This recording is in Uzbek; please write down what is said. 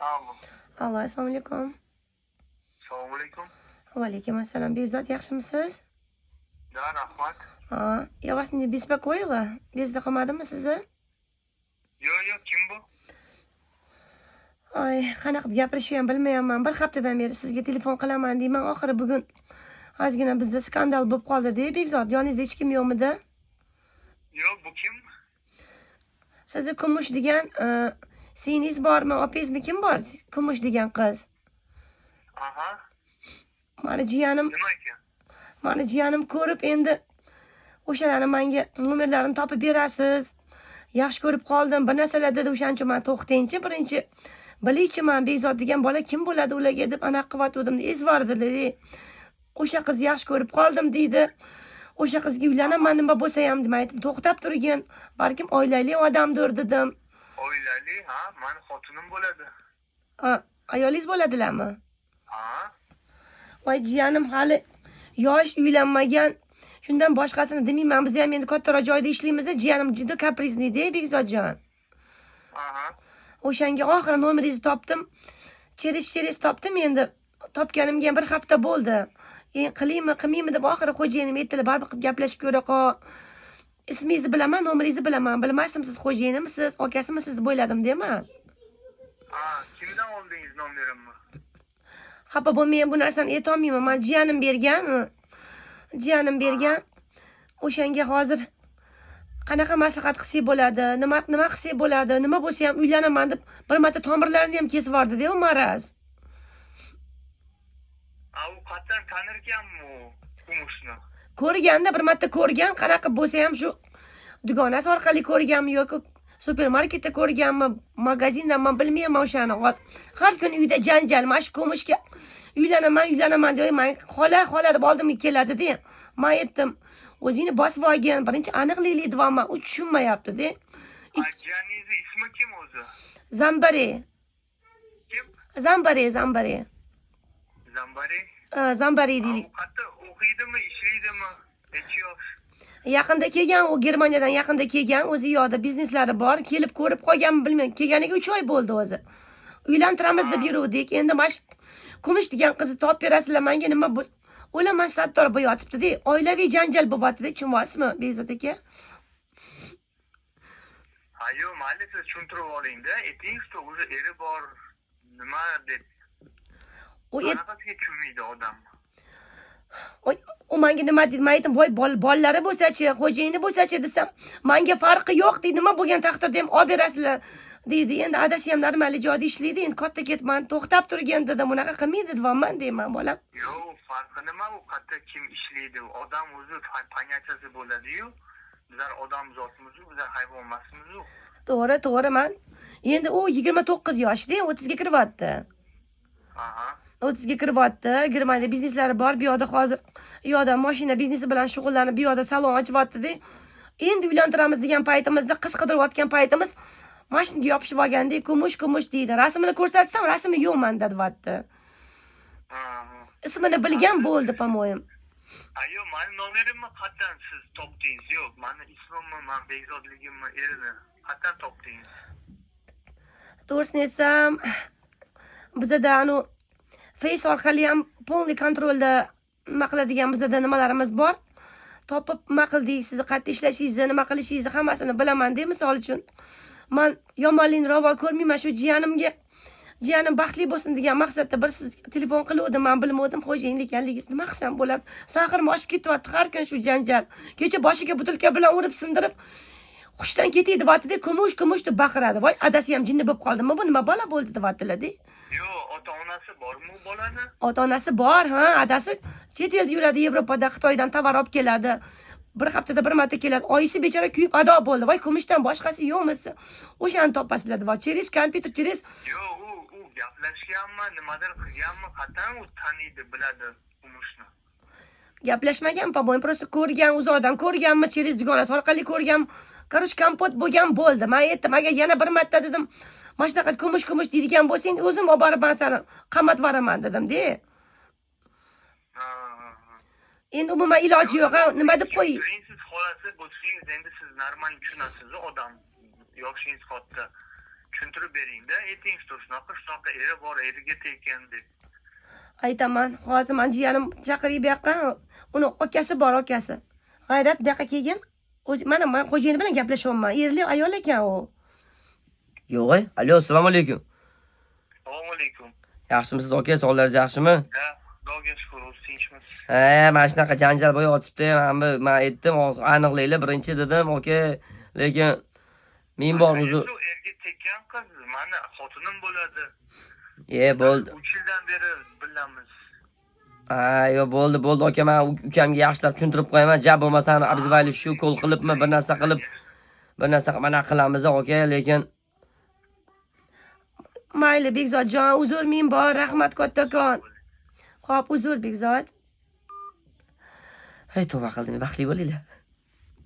Alo. Allo, assalomu alaykum. Assalomu alaykum. Va alaykum assalom. Bezod, yaxshimisiz? Да, rahmat. Я вас не беспокоила? Bezda qolmadimmi sizni? Yo'q, kim bu? Ay, qanaqa gapirishni ham bilmayapman. Bir haftadan beri sizga telefon qilaman deyman. Oxiri bugun ozgina bizda skandal bo'lib qoldi-da, Bekzod. Yoningizda hech kim yo'qmidi? Yo'q, bu kim? Sizni Kumush degan singlingiz bormi, opangizmi kim bor? Kumush degan qiz. Aha. Mani jiyanim, Nima ekan? mani jiyanim ko'rib endi o'shalarni menga nomerlarini topib berasiz. Yaxshi ko'rib qoldim. Bir narsalar dedi, o'shaning uchun men to'xtayinchi, birinchi biliychiman Bekzod degan bola kim bo'ladi ularga deb anaqa qilyotgandim. Esvardilar. O'sha qiz yaxshi ko'rib qoldim deydi. O'sha qizga uylanaman nima bo'lsa ham demaydim. To'xtab turgin. Balkim oilali odamdir dedim. Oilali, ha? Mani xotinim bo'ladi. Ayolingiz bo'ladilarmi? Ha? Voy jiyanim hali yosh, uylanmagan. Shundan boshqasini demayman. Biz ham endi kattaroq joyda ishlaymiz. Jiyanim juda kaprizli-da, Bekzodjon. Aha. O'shanga oxiri nomeringizni topdim. Cheris topdim endi. Topganimga ham bir hafta bo'ldi. Qilaymi, qilmaymi deb oxiri xo'jayinim aytdilar, baribir qilib gaplashib ko'raqo. Ismingizni bilaman, nomeringizni bilaman. Bilmasdim siz xo'jayinimisiz, okasimisiz deb o'yladim-da men. Ha, kimdan oldingiz nomerimni? Xafa bo'lmang, bu narsani aytolmayman. Men jiyanim bergan. Jiyanim bergan. O'shanga hozir qanaqa maslahat qilsak bo'ladi, nima qilsak bo'ladi, nima bo'lsa ham uylanaman deb bir marta tomirlarini ham kesib yubordi-da, u maraz. U qachon tanirkanmi u Kumushni? Ko'rganda bir marta ko'rgan, qanaqa bo'lsa ham shu dugonasi orqali ko'rganmi yoki supermarketda ko'rganmi, magazindan men bilmayman o'shani. Har kun uyda janjal, mana shu Kumushga uylanaman deb, men xola deb oldimga keladi-da. Men aytdim, o'zingni bosib olgin, birinchi aniqlaylik deyapman, u tushunmayapti-da. Jiyaningizni ismi kim o'zi? Zambari. Kim? Zambari. Zambari? Zambari deylik. U qayerda o'qiydimi, ishlaydimi? Necha yosh? Yaqinda kelgan, u Germaniyadan yaqinda kelgan, o'zi yoqda bizneslari bor, kelib ko'rib qolganmi bilmayman. Kelganiga 3 oy bo'ldi o'zi. Uylantiramiz deb yuruvdik. Endi mash Kumush degan qizni topib berasizlar menga, nima bo'lsa o'laman sattor bo'lib yotibdi-da. Oilaviy janjal bo'lyapti-da, tushunyapsizmi, Bekzod aka? Ayo, mayli siz tushuntirib oling-da. Aytingizchi, o'zi eri bor, nima deb. Qanaqasiga tushunmaydi odam? U menga nima dedi? Men aytdim, voy bolalari bo'lsa-chi, xo'jayini bo'lsa-chi desam, menga farqi yo'q deydi. Nima bo'lgan taqdirda ham olib berasizlar deydi. Endi adasi ham normal joyda ishlaydi. Endi katta ketman, to'xtab turgan dedim. Unaqa qilmaydi deyapman deyman bolam. Yo'q, farqi nima? U qayerda kim ishlaydi? Odam o'zi panyachasi bo'ladi-yu. Bizlar odam zotimiz-ku, bizlar hayvon emasmiz-ku. To'g'ri, men. Endi u 29 yoshda, 30 ga kiryapti. Aha. 30 ga kiryapti. Germaniyada bizneslari bor. Bu yoqda hozir yoqda mashina biznesi bilan shug'ullanib, bu yoqda salon ochyapti-da. Endi uylantiramiz degan paytimizda, qiz qidirayotgan paytimiz mashinaga yopishib olganda, Kumush deydi. Rasmini ko'rsatsam, rasmi yo'q menda deyapti. Ismini bilgan bo'ldi, по-моему. Ayo, meni nomerimni qachon siz topdingiz? Yo'q, meni ismimni, men Bekzodligimni erini qachon topdingiz? To'g'risini aytsam, bizda anu Face orqali ham polni kontrolda nima qiladigan bizda nimalarimiz bor. Topib nima qildik, sizni qayerda ishlashingizni, nima qilishingizni hammasini bilaman-da, misol uchun. Men yomonlikni ravo ko'rmayman, shu jiyanim baxtli bo'lsin degan maqsadda bir siz telefon qiluvdim, men bilmadim xo'jayinlik ekanligingizni. Nima qilsam bo'ladi? Sahrim oshib ketyapti har kun shu janjal. Kecha boshiga butilka bilan urib sindirib, xushdan ketdi deyapti-da, Kumush deb baqiradi. Voy, adasi ham jinni bo'lib qoldimi? Bu nima bola bo'ldi deyaptilar-da. Yo'q, ota-onasi bormi bolani? Ota-onasi bor, ha, adasi chet elda yuradi, Yevropada, Xitoydan tovar olib keladi. Bir haftada bir marta keladi. Oyisi bechora kuyib ado bo'ldi. Voy, Kumushdan boshqasi yo'qmisi? O'shani topasizlar. Voy, cheris kompyuter, cheris. Yo'q, u gaplashganmi, nimadir qilganmi, qatan u taniydi, biladi Kumushni. Gaplashmagan, по-моему, просто ko'rgan, uzoqdan ko'rganmi, cheris dugonasi orqali ko'rgan. Короче, kompot bo'lgan bo'ldi. Men aytdim, agar yana bir marta dedim, mana shunaqa Kumush deydigan bo'lsang, o'zim olib borib men seni qamat varaman dedim-da. Endi umuman iloji yo'q, nima deb qo'y. Siz xolasi bo'lsangiz, endi siz normal tushunasiz, odam yoshingiz katta. tushuntirib beringda, aytingchi shunaqa eri bor, eriga tekin deb. Aytaman, hozir men jiyanim chaqirib yoqqa, uni akasi bor, akasi. G'ayrat bu yoqqa kelgin. Mana men xo'jayini bilan gaplashyapman. Erli ayol ekan u. Yo'q, alo, assalomu alaykum. Assalomu alaykum. Yaxshimisiz aka, sog'ligingiz yaxshimi? Ha, Xudoga shukr, o'z tinchmiz. Mana shunaqa janjal bo'yi o'tibdi. Men aytdim, aniqlaylar birinchi dedim, aka, lekin men bor uzr. Erga tekkan qiz, meni xotinim bo'ladi. Bo'ldi. 3 yildan beri bilamiz. Yo bo'ldi aka, men ukamga yaxshilab tushuntirib qo'yaman. Ja bo'lmasa Abzivayli shu qo'l qilibmi, bir narsa mana qilamiz aka, lekin Mayli Bekzodjon, uzr men bor, rahmat kattakon. Xo'p, uzr Bekzod. Hey, tavba qildim, baxtli bo'linglar.